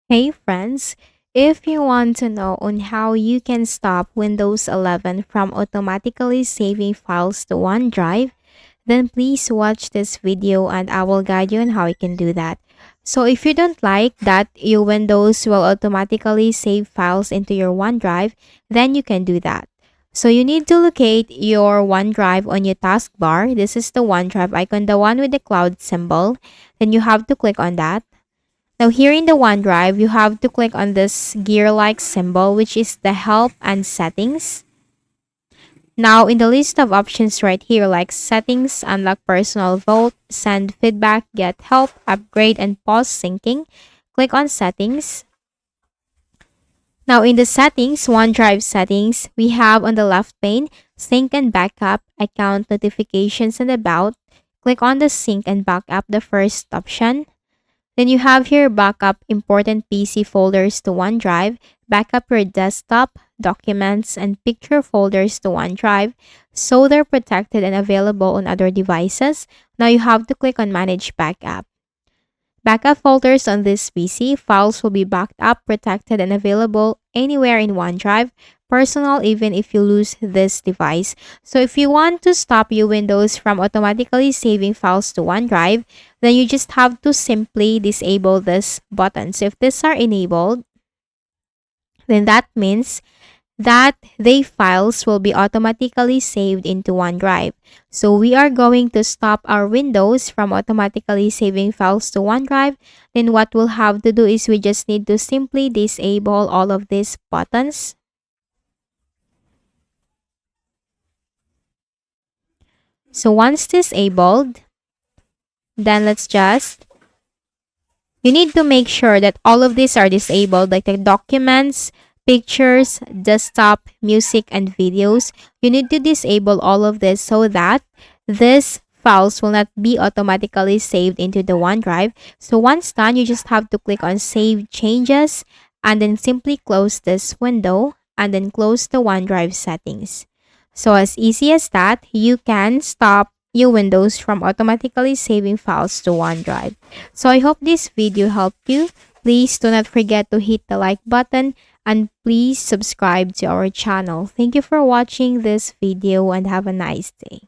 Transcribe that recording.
Hey friends, if you want to know on how you can stop Windows 11 from automatically saving files to OneDrive, then please watch this video and I will guide you on how you can do that. So if you don't like that your Windows will automatically save files into your OneDrive, then you can do that. So you need to locate your OneDrive on your taskbar. This is the OneDrive icon, the one with the cloud symbol. Then you have to click on that. Now here in the OneDrive, you have to click on this gear-like symbol, which is the Help and Settings. Now in the list of options right here, like Settings, Unlock Personal Vault, Send Feedback, Get Help, Upgrade, and Pause Syncing, click on Settings. Now in the Settings, OneDrive Settings, we have on the left pane, Sync and Backup, Account Notifications, and About. Click on the Sync and Backup, the first option. Then you have here backup important PC folders to OneDrive, backup your desktop, documents, and picture folders to OneDrive so they're protected and available on other devices. Now you have to click on Manage Backup. Backup folders on this PC, files will be backed up, protected, and available anywhere in OneDrive, personal even if you lose this device. So if you want to stop your Windows from automatically saving files to OneDrive, then you just have to simply disable this button. So if these are enabled, then that means that the files will be automatically saved into OneDrive. So we are going to stop our Windows from automatically saving files to OneDrive. Then what we'll have to do is we just need to simply disable all of these buttons. So once disabled, then you need to make sure that all of these are disabled, like the documents, pictures, desktop, music, and videos. You need to disable all of this so that these files will not be automatically saved into the OneDrive. So once done, you just have to click on Save Changes and then simply close this window and then close the OneDrive settings. So as easy as that, you can stop your Windows from automatically saving files to OneDrive. So I hope this video helped you. Please do not forget to hit the like button and please subscribe to our channel. Thank you for watching this video and have a nice day.